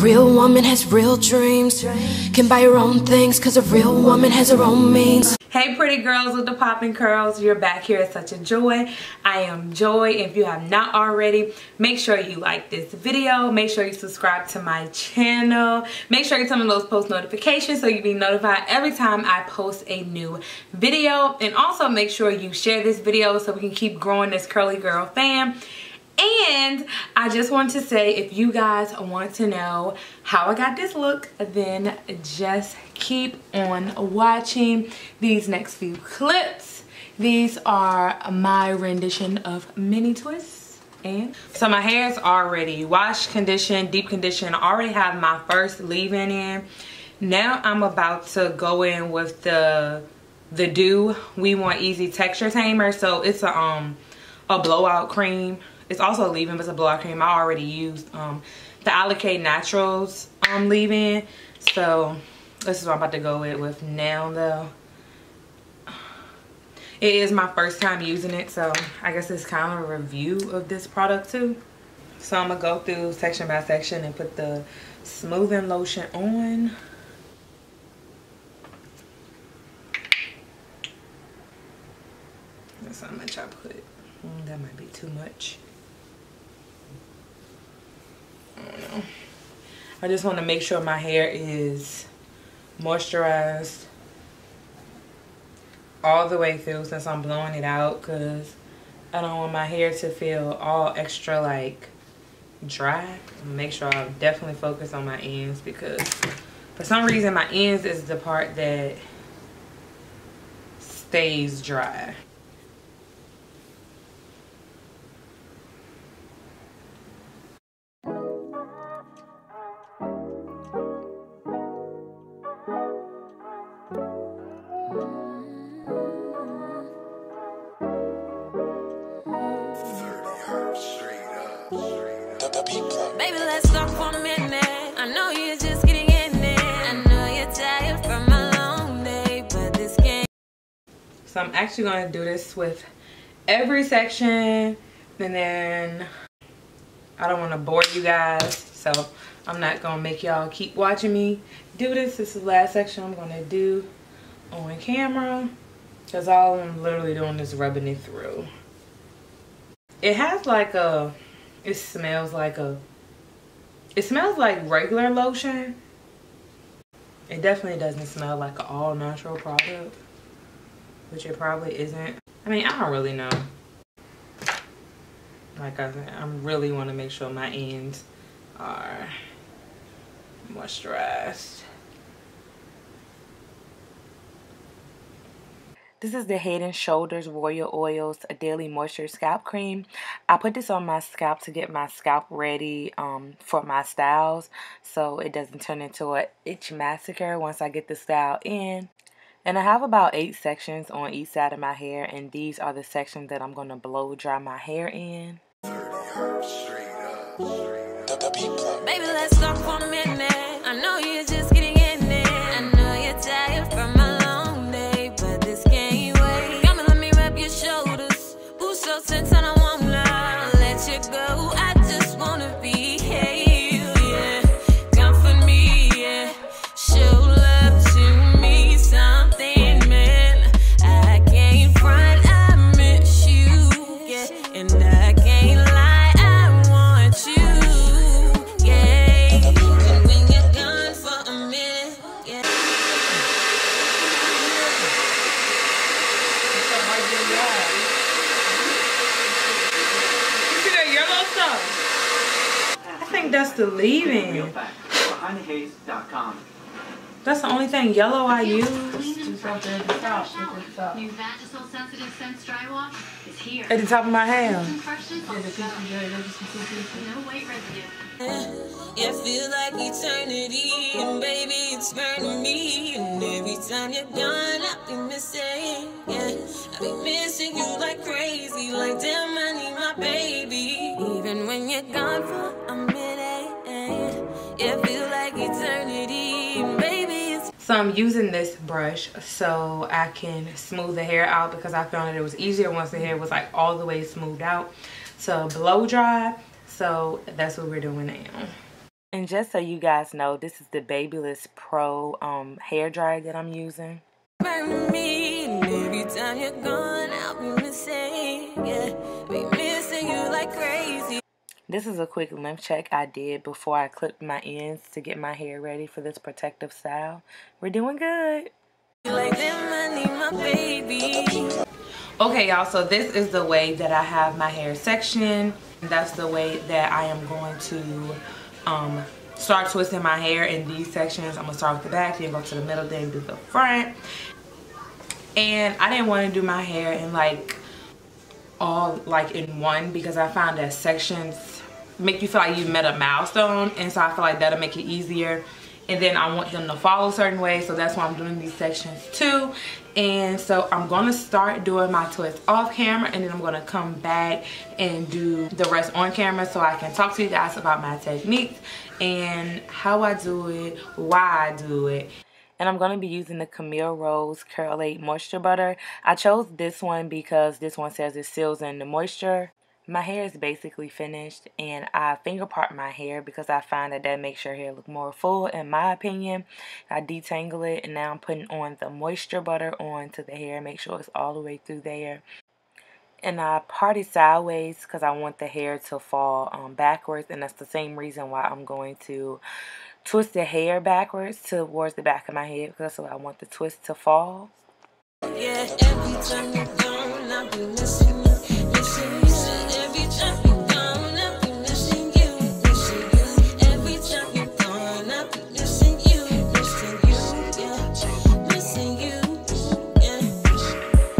real woman has real dreams. Can buy her own things, cause a real woman has her own means. Hey pretty girls with the popping curls, you're back here at Such a Joy. I am Joy. If you have not already, make sure you like this video. Make sure you subscribe to my channel. Make sure you turn on those post notifications so you'll be notified every time I post a new video. And also make sure you share this video so we can keep growing this curly girl fam. And I just want to say, if you guys want to know how I got this look, then just keep on watching these next few clips. These are my rendition of mini twists. And so my hair is already washed, conditioned, deep conditioned. I already have my first leave-in in. Now I'm about to go in with the Do We Want Easy Texture Tamer. So it's a blowout cream. It's also a leave-in, but it's a blowout cream. I already used the Alicate Naturals leave-in. So this is what I'm about to go with now, though. It is my first time using it, so I guess it's kind of a review of this product too. So I'm gonna go through section by section and put the smoothing lotion on. That's how much I put. That might be too much. I don't know. I just want to make sure my hair is moisturized all the way through since I'm blowing it out, because I don't want my hair to feel all extra like dry. Make sure I definitely focus on my ends, because for some reason my ends is the part that stays dry. Baby, let's talk for a minute. I know you're just getting in it. I know you're tired from a long day, but this game. So I'm actually going to do this with every section, and then I don't want to bore you guys, so I'm not going to make y'all keep watching me do this. This is the last section I'm going to do on camera, because all I'm literally doing is rubbing it through. It has like a, it smells like regular lotion. It definitely doesn't smell like an all natural product, which it probably isn't. I mean, I don't really know. Like I said, I really want to make sure my ends are moisturized. This is the Head and Shoulders Royal Oils Daily Moisture Scalp Cream. I put this on my scalp to get my scalp ready for my styles, so it doesn't turn into an itch massacre once I get the style in. And I have about 8 sections on each side of my hair, and these are the sections that I'm going to blow dry my hair in. Baby, let's talk for a minute. I know you're just getting in it. I know you're tired from a long day, but this can't wait. Come and let me rub your shoulders. Boost your sense and I won't let you go. I just wanna be here, yeah. Comfort me, yeah. Show love to me, something, man. I can't front, I miss you, yeah. And I can't lie, I want you, yeah. And when you're gone for a minute, yeah. You see that yellow stuff? I think that's the leave-in. That's the only thing yellow I use. New Vagisil Sensitive Sense Dry Wash is here. At the top of my hair. No weight residue. Yeah, feel like eternity, and baby, it's burning me. And every time you're gone, I'll be missing. Yeah, I'll be missing you like crazy. Like damn, I need my baby. Even when you're gone for a minute, yeah, feel like eternity, and baby, it's. So I'm using this brush so I can smooth the hair out, because I found that it was easier once the hair was like all the way smoothed out. So blow dry. So that's what we're doing now. And just so you guys know, this is the Babyliss Pro hair dryer that I'm using. Me, every time you're gone, I'll be missing, yeah, be missing you like crazy. This is a quick length check I did before I clipped my ends to get my hair ready for this protective style. We're doing good. Like them, I need my baby. Okay, y'all, so this is the way that I have my hair sectioned. That's the way that I am going to start twisting my hair in these sections. I'm gonna start with the back, then go to the middle, then do the front. And I didn't want to do my hair in like all like in one, because I found that sections make you feel like you met a milestone, and so I feel like that'll make it easier. And then I want them to follow a certain way, so that's why I'm doing these sections too. And so I'm gonna start doing my twist off camera, and then I'm gonna come back and do the rest on camera so I can talk to you guys about my techniques and how I do it, why I do it. And I'm going to be using the Camille Rose Curl Aid Moisture Butter. I chose this one because this one says it seals in the moisture. My hair is basically finished, and I finger part my hair because I find that makes your hair look more full, in my opinion. I detangle it, and now I'm putting on the moisture butter onto the hair. Make sure it's all the way through there. And I part it sideways because I want the hair to fall backwards, and that's the same reason why I'm going to twist the hair backwards towards the back of my head, because that's what I want the twist to fall. Yeah, every time you're gone, I'll be missing you, missing you. Every time you're gone, I'll be missing you, missing you. Every time you're gone, I'll be missing you, missing you, yeah, missing you, yeah.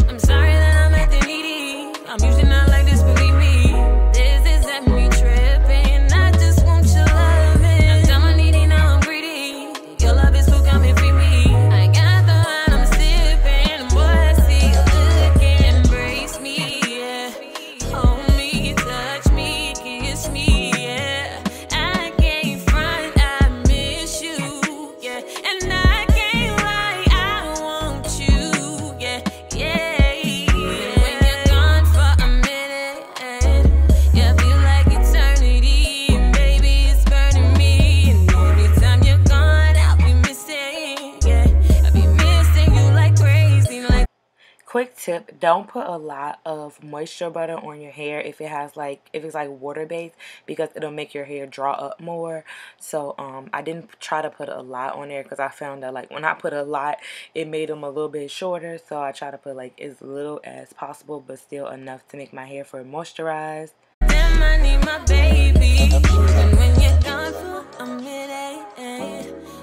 I'm sorry that I'm acting needy. I'm usually not like this, believe me. This is at me tripping. I just want your love. I'm done my needy, now I'm greedy. Your love is who come and free me. I got the wine, I'm sipping. Boy, I see you looking. Embrace me, yeah. Hold me, touch me, kiss me, yeah. I can't front, I miss you, yeah. And I can't lie, I want you, yeah, yeah. When you're gone for a minute, yeah, feel like eternity, and baby, it's burning me. And every time you're gone, I'll be missing, yeah. I'll be missing you like crazy, like. Quick tip, don't put a lot of moisture butter on your hair if it's like water based, because it'll make your hair draw up more. So I didn't try to put a lot on there because I found that like when I put a lot, it made them a little bit shorter. So I try to put like as little as possible, but still enough to make my hair feel moisturized. Damn, I need my baby. And when you're gone for a minute,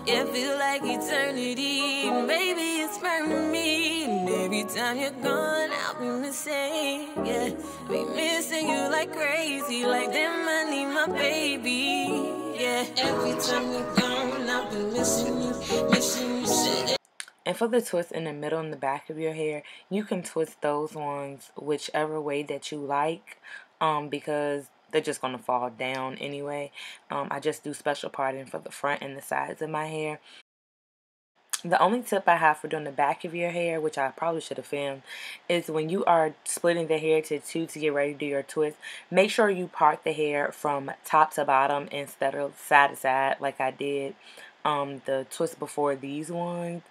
it feel like eternity. Baby, it's burning me. And every time you're gone, I'll be missing, yeah. Be missing you like crazy. Like them, I need my baby, yeah. Every time you're gone, I'll be missing you, missing you. And for the twist in the middle and the back of your hair, you can twist those ones whichever way that you like, because they're just going to fall down anyway. I just do special parting for the front and the sides of my hair. The only tip I have for doing the back of your hair, which I probably should have filmed, is when you are splitting the hair to two to get ready to do your twist, make sure you part the hair from top to bottom instead of side to side like I did the twist before these ones.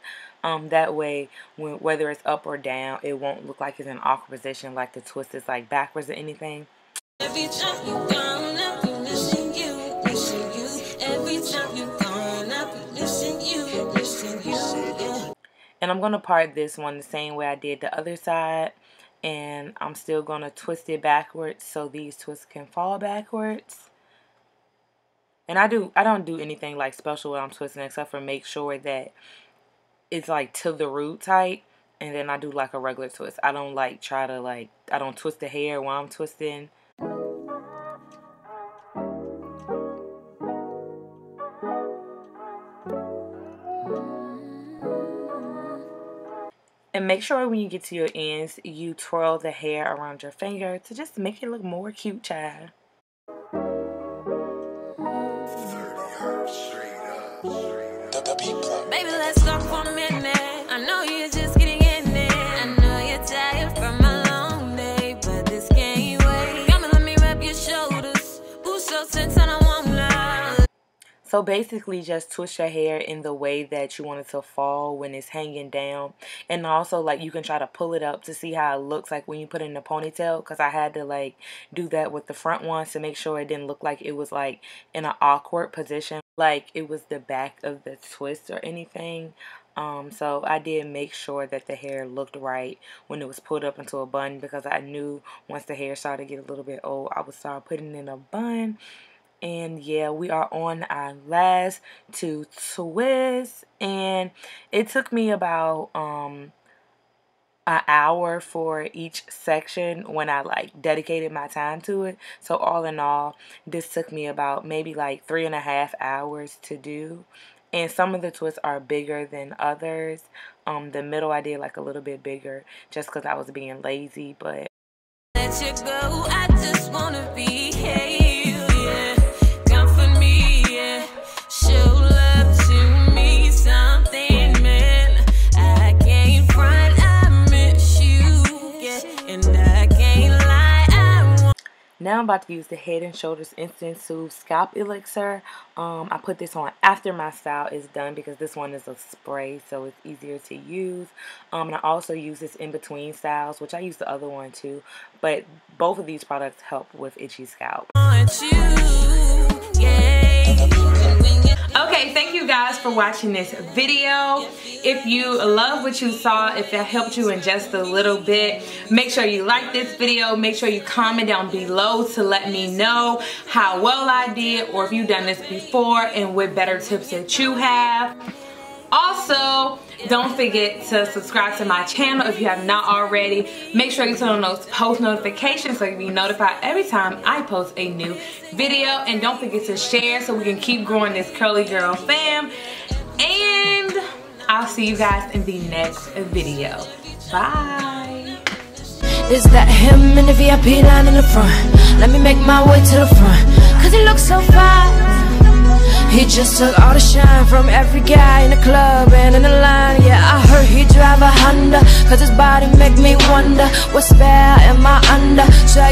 That way, whether it's up or down, it won't look like it's in an awkward position like the twist is like backwards or anything. Every time you're gone, I'll be missing you, missing you. Every time you're gone, I'll be missing you, missing you, yeah. And I'm going to part this one the same way I did the other side. And I'm still going to twist it backwards so these twists can fall backwards. And I don't do anything like special when I'm twisting, except for make sure that it's like to the root tight. And then I do like a regular twist. I don't like try to like, I don't twist the hair while I'm twisting. And make sure when you get to your ends, you twirl the hair around your finger to just make it look more cute, child. Baby, let's talk for a minute. I know you're just getting in there. I know you're tired from a long day, but this can't wait. Come and let me wrap your shoulders. Who's so sense and I won't lie. So basically just twist your hair in the way that you want it to fall when it's hanging down. And also like you can try to pull it up to see how it looks like when you put it in a ponytail, because I had to like do that with the front ones to make sure it didn't look like it was like in an awkward position, like it was the back of the twist or anything. So I did make sure that the hair looked right when it was pulled up into a bun, because I knew once the hair started to get a little bit old, I would start putting it in a bun. And yeah, we are on our last 2 twists, and it took me about an hour for each section when I like dedicated my time to it. So all in all, this took me about maybe like 3.5 hours to do. And some of the twists are bigger than others. The middle I did like a little bit bigger just because I was being lazy, but Let you go, I just wanna be here, yeah. Comfort me, yeah. Show love to me, something, man. I can't front, I miss you, yeah. And I can't lie, I want. now I'm about to use the Head and Shoulders Instant Soothe Scalp Elixir. I put this on after my style is done because this one is a spray, so it's easier to use. And I also use this in between styles, which I use the other one too. But both of these products help with itchy scalp. Okay, thank you guys for watching this video. If you love what you saw, if it helped you in just a little bit, make sure you like this video. Make sure you comment down below to let me know how well I did, or if you've done this before and what better tips that you have. Also, don't forget to subscribe to my channel if you have not already. Make sure you turn on those post notifications so you'll be notified every time I post a new video. And don't forget to share so we can keep growing this curly girl fam. And I'll see you guys in the next video. Bye. Is that him in the VIP line in the front? Let me make my way to the front, cause he looks so fine. He just took all the shine from every guy in the club and in the line. Yeah, I heard he drive a Honda, cause his body make me wonder what spell am I under? Should I